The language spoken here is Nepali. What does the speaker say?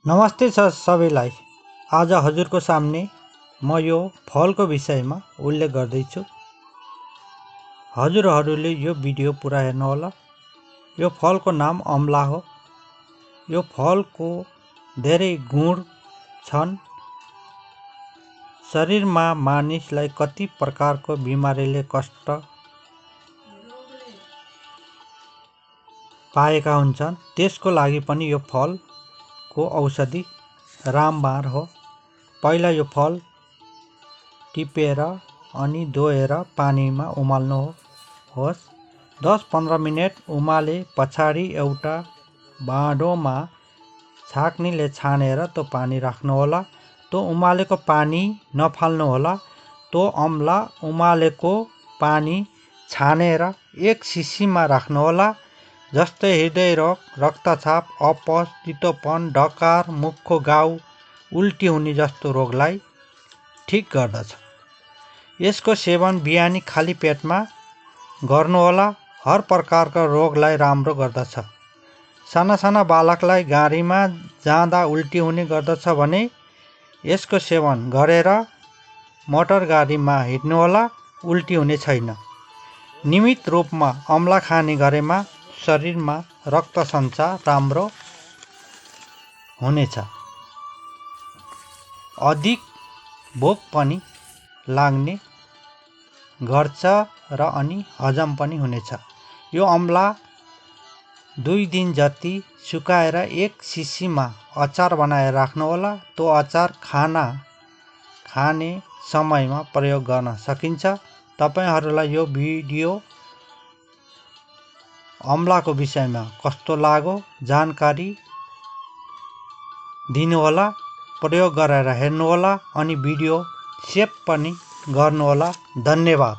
नमस्ते सबैलाई। आज हजुरको सामने म यो फलको विषयमा उल्लेख गर्दैछु। हजुरहरूले यो भिडियो पुरा हेर्नुहोला। यो फलको नाम अमला हो। यो फलको धेरै गुण छन्। शरीरमा मानिसलाई कति प्रकारको बिमारीले कष्ट पाएका हुन्छन्, त्यसको लागि पनि यो फलको औषधि रामबाण हो। पहिला यो फल टिपेर अनि धोएर पानीमा उमाल्नुहोस्। 10-15 मिनेट उमाले पछाडि एउटा भाँडोमा छाक्नीले छानेर त्यो पानी राख्नुहोला। त्यो उमालेको पानी नफाल्नुहोला। त्यो अमला उमालेको पानी छानेर एक सिसीमा राख्नुहोला। जस्तै हृदय रोग, रक्तचाप, अपच, तितोपन, डकार, मुखको घाउ, उल्टी हुने जस्तो रोगलाई ठिक गर्दछ। यसको सेवन बिहानी खाली पेटमा गर्नुहोला। हर प्रकारका रोगलाई राम्रो गर्दछ। साना साना बालकलाई गाडीमा जाँदा उल्टी हुने गर्दछ भने यसको सेवन गरेर मोटर गाडीमा हिँड्नुहोला, उल्टी हुने छैन। नियमित रूपमा अमला खाने गरेमा शरीरमा रक्त सञ्चार राम्रो हुनेछ। अधिक भोक पनि लाग्ने गर्छ र अनि हजम पनि हुनेछ। यो अमला 2 दिन जति सुकाएर एक सिसीमा अचार बनाएर राख्नुहोला। त्यो अचार खाना खाने समयमा प्रयोग गर्न सकिन्छ। तपाईहरूलाई यो भिडियो अमलाको विषयमा कस्तो लाग्यो जानकारी दिनुहोला। प्रयोग गरेर हेर्नुहोला अनि भिडियो सेभ पनि गर्नुहोला। धन्यवाद।